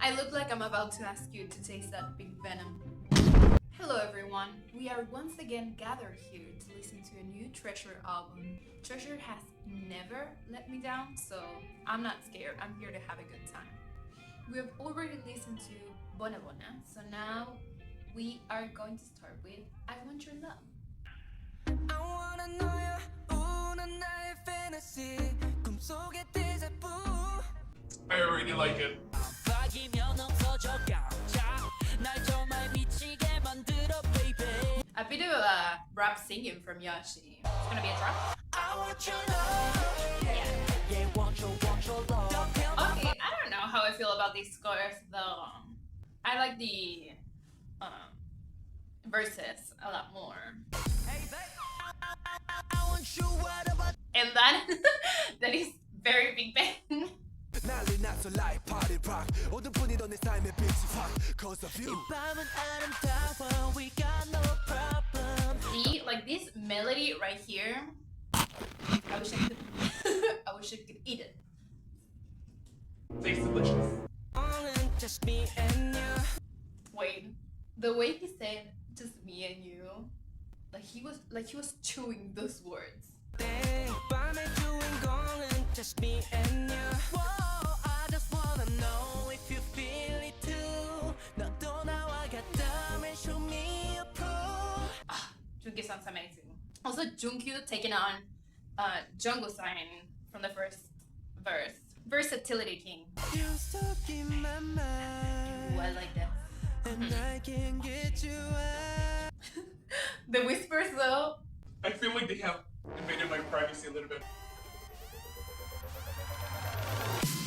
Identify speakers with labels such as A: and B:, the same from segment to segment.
A: I look like I'm about to ask you to taste that big venom. Hello everyone, we are once again gathered here to listen to a new Treasure album. Treasure has never let me down, so I'm not scared, I'm here to have a good time. We have already listened to Bona Bona, so now we are going to start with I Want Your Love.
B: I wanna know you, 우는 나의 fantasy, 꿈속의 데자부.
C: I already like it.
A: A bit of a rap singing from Yoshi. It's gonna be a drop.
B: I want your love.
A: Yeah.
B: Want your love.
A: Okay, I don't know how I feel about these scores though. I like the verses a lot more. And that that is very Big Bang.
B: 난리 났어 like party rock. 모든 분이던 내 삶의 빛이 확. Cause of you. 이 밤은 아름다워. We got no problem.
A: See, like this melody right here. I wish I could. I wish I could eat it.
C: Tastes delicious.
B: Just me and you.
A: Wait, the way he said "just me and you," like he was chewing those words.
B: 밤의 주인공은 just me and you. Whoa, I just wanna know if you feel it too. 너도 나와 같다면 show me a proof.
A: Junkyu sounds amazing. Also, Junkyu taking on Jungkook from the first verse. Versatility king.
B: You stuck in my mind.
A: Ooh, I like that.
B: And I can get you out.
A: The whispers though.
C: I feel like they have invaded my privacy a little bit.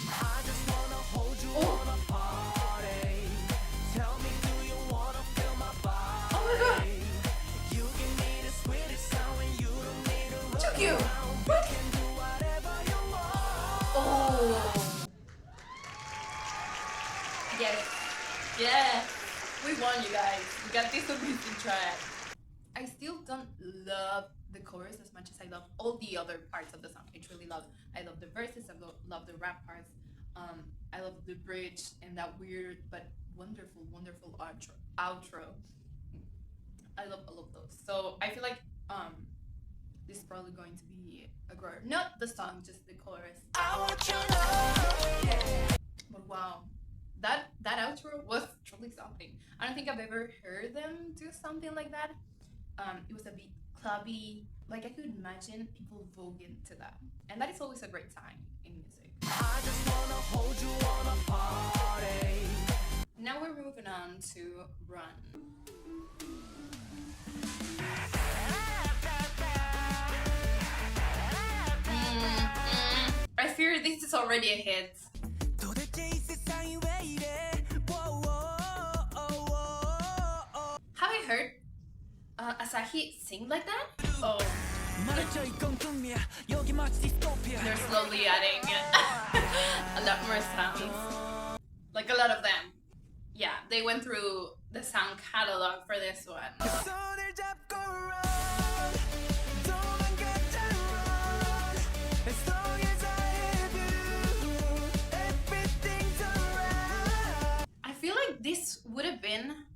B: I just wanna hold you on a party. Tell me, do you wanna feel my body?
A: Oh my god.
B: You give me the sweetest sound when you don't need to run
A: Junkyu.
B: around. You can do whatever you want.
A: Oh. Yes. Yeah. We won, you guys. We got this amazing track. I still don't love the chorus as much as I love all the other parts of the song. I truly love it. I love the verses, I love the rap parts. I love the bridge and that weird but wonderful outro. I love all of those. So I feel like this is probably going to be a grower. Not the song, just the chorus.
B: I want your love. Yeah.
A: But wow, that outro was truly something. I don't think I've ever heard them do something like that. It was a bit clubby, like I could imagine people voguing to that, and that is always a great time in music.
B: I just wanna hold you on a party.
A: Now we're moving on to Run. I fear this is already a hit.
B: 도대체 이 세상이 왜 이래?
A: Have I heard Asahi sing like that? Oh. They're slowly adding a lot more sounds. Like a lot of them. Yeah, they went through the sound catalog for this one. I feel like this would have been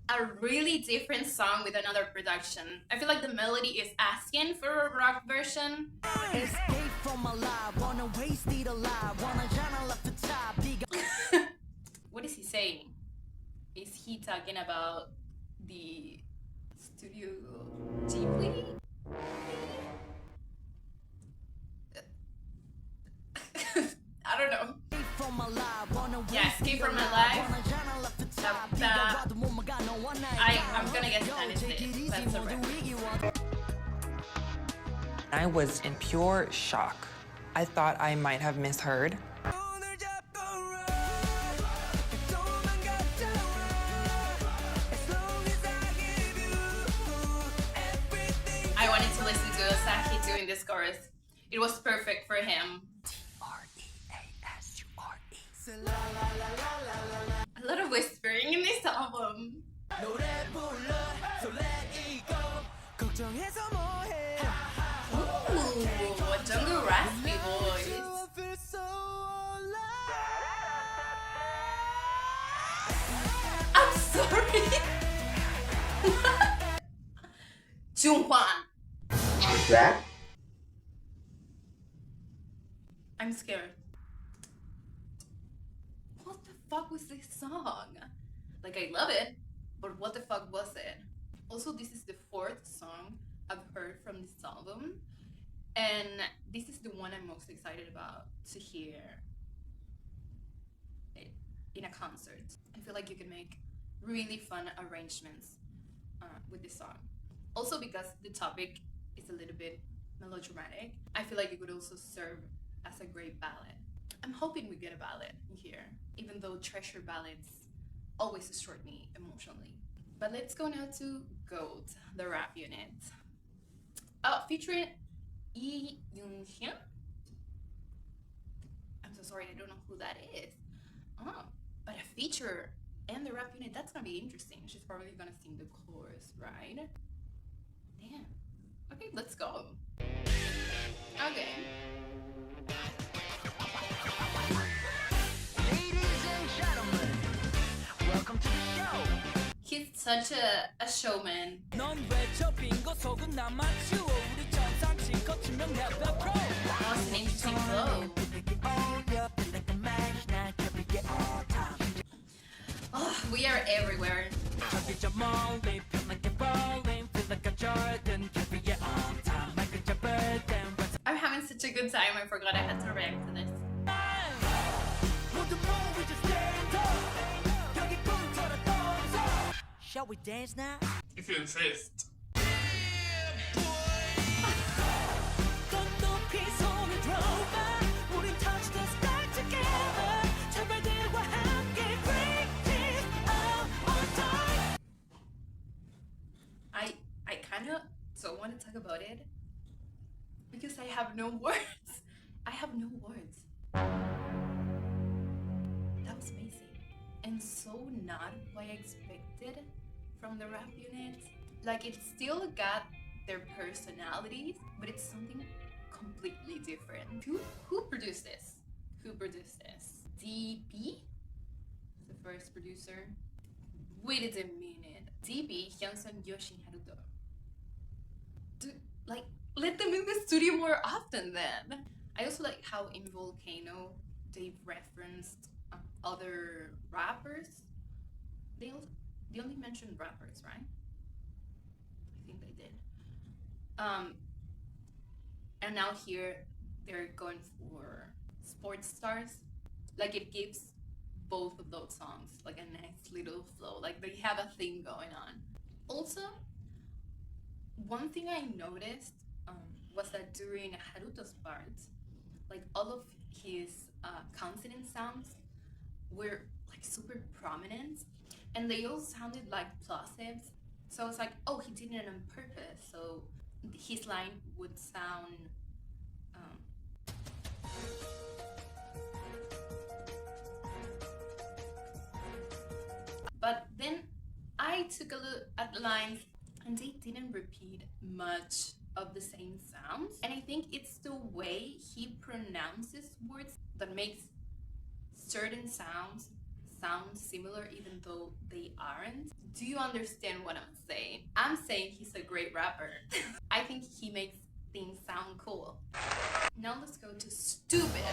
A: a really different song with another production. I feel like the melody is asking for a rock version.
B: Escape from my life, wanna waste it alive, wanna channel up the top.
A: What is he saying? Is he talking about the Studio Ghibli? I don't know. Yeah, Escape from My Life. I'm gonna guess that is it. That's a rip.
D: I was in pure shock. I thought I might have misheard.
A: I wanted to listen to Asahi doing this chorus. It was perfect for him. A lot of whispering in this album. Ooh, a jungle raspy voice. sorry. Junghwan.
E: What?
A: I'm scared. What the fuck was this song? Like, I love it, but what the fuck was it? Also, this is the 4th song I've heard from this album, and this is the one I'm most excited about to hear it in a concert. I feel like you can make really fun arrangements with this song. Also, because the topic is a little bit melodramatic, I feel like it could also serve as a great ballad. I'm hoping we get a ballad here, even though treasure ballads always destroyed me emotionally. But let's go now to GOAT, the rap unit. Featuring Lee Yoon-hyun. I'm so sorry, I don't know who that is. But a feature and the rap unit, that's gonna be interesting. She's probably gonna sing the chorus, right? Damn. Okay, let's go. Okay.
B: Ladies and gentlemen, welcome to the show.
A: He's such a showman. Oh, it's an interesting flow. Oh, we are everywhere. I'm having such a good time, I forgot I had to react to this.
B: Shall we dance now?
C: If you insist.
A: I kind of don't want to talk about it because I have no words. I have no words. That was amazing. And so not what I expected from the rap unit. Like, it still got their personalities, but it's something completely different. Who produced this? Who produced this? DP? The first producer. Wait a minute. DP, Hyunsun, Yoshi, Haruto. Dude, like, let them in the studio more often then. I also like how in Volcano they referenced other rappers. They only mentioned rappers, right? I think they did. And now here they're going for sports stars. Like, it gives both of those songs like a nice little flow. Like, they have a thing going on. Also, one thing I noticed was that during Haruto's part, like, all of his consonant sounds were like super prominent, and they all sounded like plosives. So I was like, oh, he did it on purpose. So his line would sound but then I took a look at the lines and they didn't repeat much of the same sounds. And I think it's the way he pronounces words that makes certain sounds sound similar even though they aren't. Do you understand what I'm saying? I'm saying he's a great rapper. I think he makes things sound cool. Now let's go to Stupid.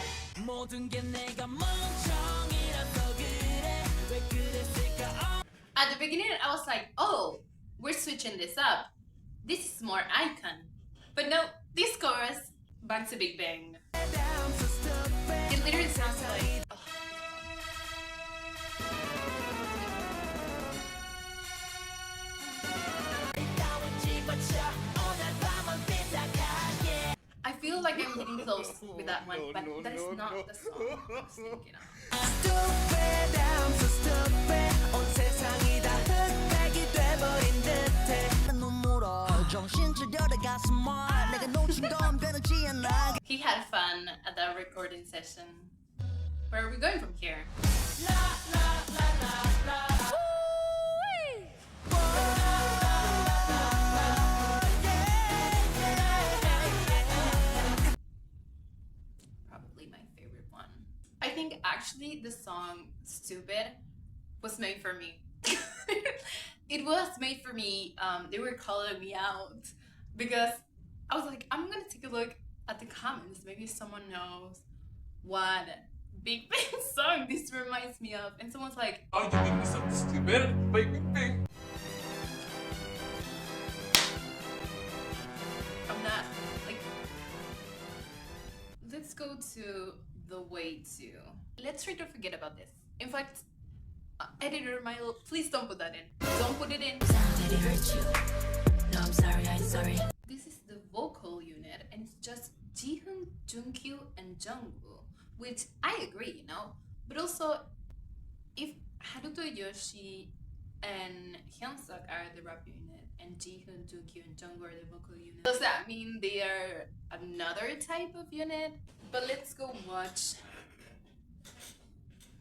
A: At the beginning I was like, oh, we're switching this up. This is more Icon. But no, this chorus, back to Big Bang. It literally sounds like... oh. I feel like I'm getting close with that one, but that is not the song I was thinking of. He had fun at that recording session. Where are we going from here? Probably my favorite one. I think actually the song Stupid was made for me. It was made for me. They were calling me out because I was like, I'm gonna take a look at the comments. Maybe someone knows what Big Bang song this reminds me of. And someone's like,
C: Oh, you think this something stupid? Like Big Bang.
A: I'm not like. Let's go to the way to. Let's try to forget about this. In fact, editor Milo, please don't put that in. Don't put it in.
B: Did it hurt you? No, I'm sorry.
A: This is the vocal unit, and it's just Jihoon, Junkyu, and Jungwoo, which I agree, you know. But also, if Haruto Yoshi and Hyunsuk are the rap unit, and Jihoon, Junkyu, and Jungwoo are the vocal unit, does that mean they are another type of unit? But let's go watch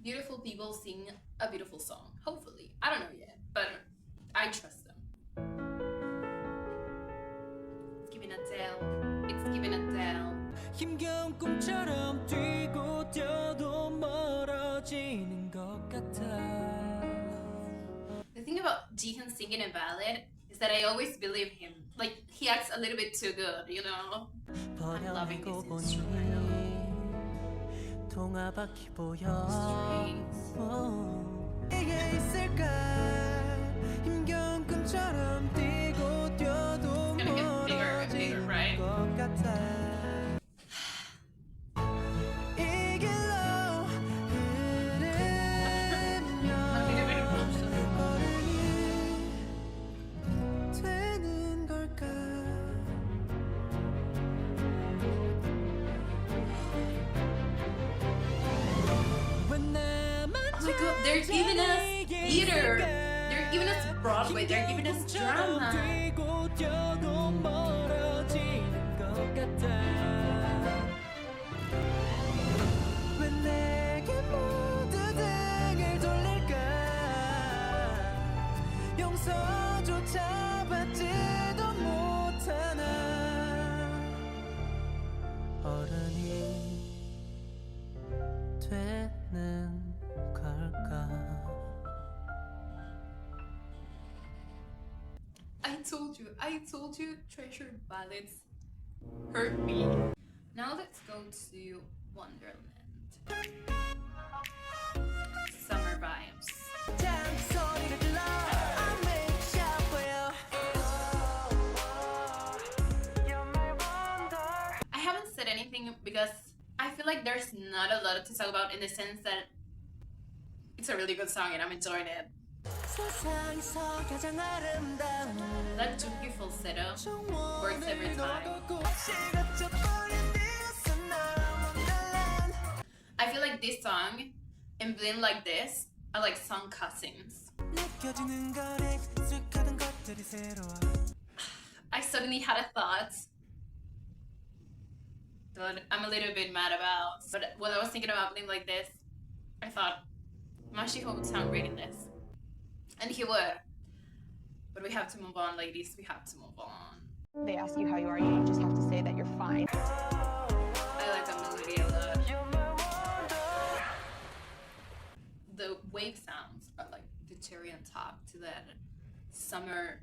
A: beautiful people sing a beautiful song. Hopefully, I don't know yet, but I trust them. It's giving a tell. It's giving a tell.
B: 힘겨운 꿈처럼 뛰고 뛰어도 멀어지는 것 같아.
A: The thing about Jihoon singing a ballad is that I always believe him. Like, he acts a little bit too good, you know? I'm loving this instrumental.
B: 동화바퀴 보여.
A: Strings.
B: 이게 있을까? 힘겨운 꿈처럼 뛰고 뛰어도
A: It's gonna get bigger and bigger, right?
B: 것 같아. 이 길로
A: I'm getting a bit emotional.
B: 어른이 되는 걸까?
A: Oh my god, they're giving us theater. They're giving us Broadway. They're giving us drama.
B: 왜 내게 모두 등을 돌릴까? 용서조차 받지도 못하나 어른이 되는 걸까?
A: I told you, treasured ballads hurt me. Now let's go to Wonderland. Summer vibes.
B: 잔소리를 들러 I make shop for you. You're my wonder.
A: I haven't said anything because I feel like there's not a lot to talk about in the sense that it's a really good song and I'm enjoying it.
B: 세상에서 가장 아름다운
A: That Junkyu falsetto works every time. I feel like this song and Blame Like This are like song cussings.
B: 느껴지는 건 익숙하던 것들이 새로워.
A: I suddenly had a thought that I'm a little bit mad about. But when I was thinking about Blame Like This, I thought Mashiho would sound great in this. And he would. But we have to move on, ladies. We have to move on.
E: They ask you how you are, you just have to say that you're fine.
A: I like the melody a lot. The wave sounds are like the cherry on top to that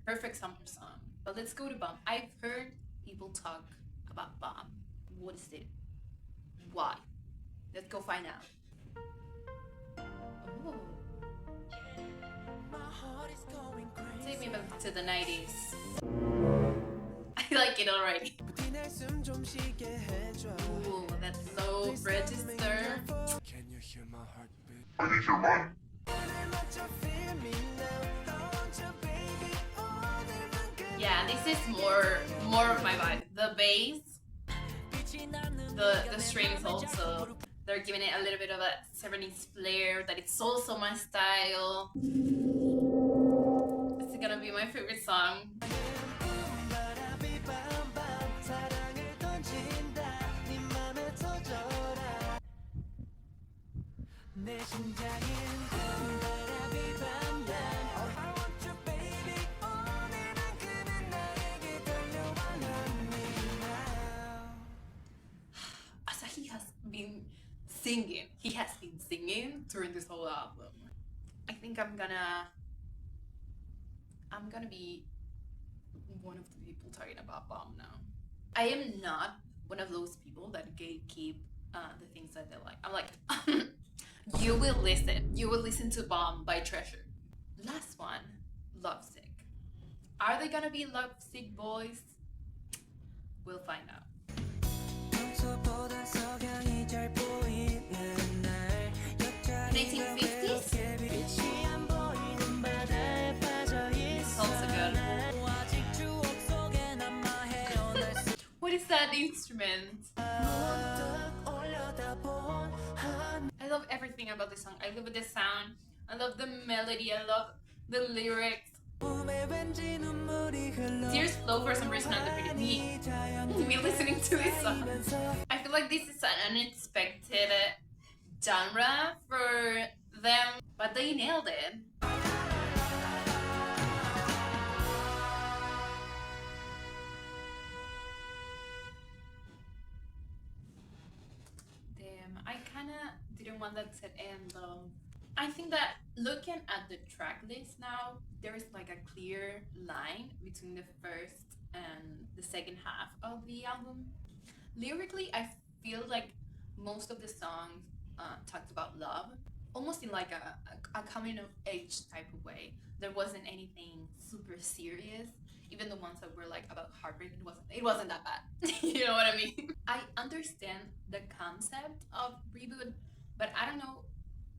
A: perfect summer song. But let's go to Bomb. I've heard people talk about Bomb. What is it? Why? Let's go find out. Oh. Take me back to the 90s. I like it already. Ooh, that low register.
B: Can you hear my heartbeat?
C: I need your mind.
A: Yeah, this is more of my vibe. The bass, the strings also. They're giving it a little bit of a 70s flair that it's also my style. It's gonna be my favorite song. Asahi has been singing. He has been singing during this whole album. I think I'm gonna I'm gonna be one of the people talking about Bomb now. I am not one of those people that gatekeep the things that they like. I'm like, you will listen to Bomb by Treasure. Last one, Lovesick. Are they gonna be Lovesick boys? We'll find out.
B: 평소보다 석양이 잘 보이는 날
A: 1950s?
B: 빛이 안 보이는 바다에 빠져
A: It's also good.
B: 아직 추억 속에 남아 헤어날 수
A: What is that instrument?
B: 문득 올려다본
A: I love everything about this song. I love the sound. I love the melody. I love the lyrics.
B: 꿈에 왠지 눈물이 흘러
A: Tears flow for some reason on the video. Me listening to this song. I feel like this is an unexpected genre for them, but they nailed it. Damn, I kinda didn't want that to end though. I think that looking at the track list now, there is like a clear line between the first and the second half of the album. Lyrically, I feel like most of the songs talked about love, almost in like a coming of age type of way. There wasn't anything super serious. Even the ones that were like about heartbreak, it wasn't that bad. You know what I mean? I understand the concept of Reboot, but I don't know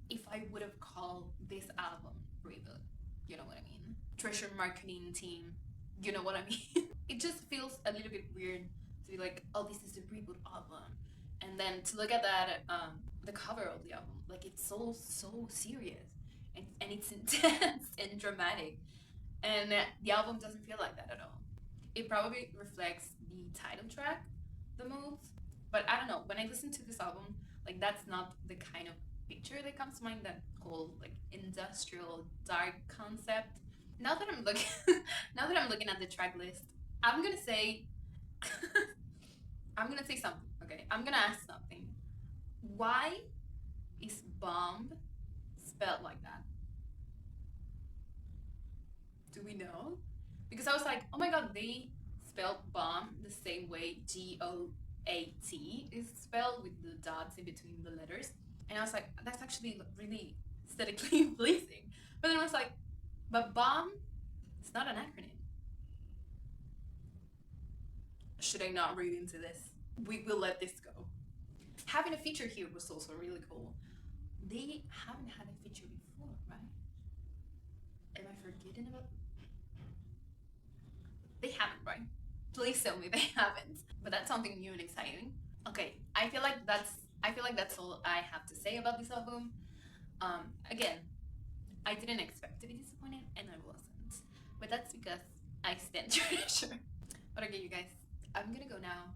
A: if I would have called this album Reboot. You know what I mean? Treasure marketing team. You know what I mean? It just feels a little bit weird to be like, oh, this is the Reboot album, and then to look at that, the cover of the album, like it's so serious and it's intense and dramatic, and the album doesn't feel like that at all. It probably reflects the title track the most, but I don't know. When I listen to this album, like that's not the kind of picture that comes to mind. That whole like industrial dark concept. Now that I'm looking at the track list, I'm gonna say something. Okay, I'm gonna ask something. Why is bomb spelled like that? Do we know? Because I was like, oh my god, they spelled bomb the same way GOAT is spelled, with the dots in between the letters. And I was like, that's actually really aesthetically pleasing. But then I was like, but bomb, it's not an acronym. Should I not read into this? We will let this go. Having a feature here was also really cool. They haven't had a feature before, right? Am I forgetting about? They haven't, right? Please tell me they haven't. But that's something new and exciting. Okay, I feel like that's all I have to say about this album. Again, I didn't expect to be disappointed, and I wasn't. But that's because I stand Treasure. But okay, you guys, I'm gonna go now.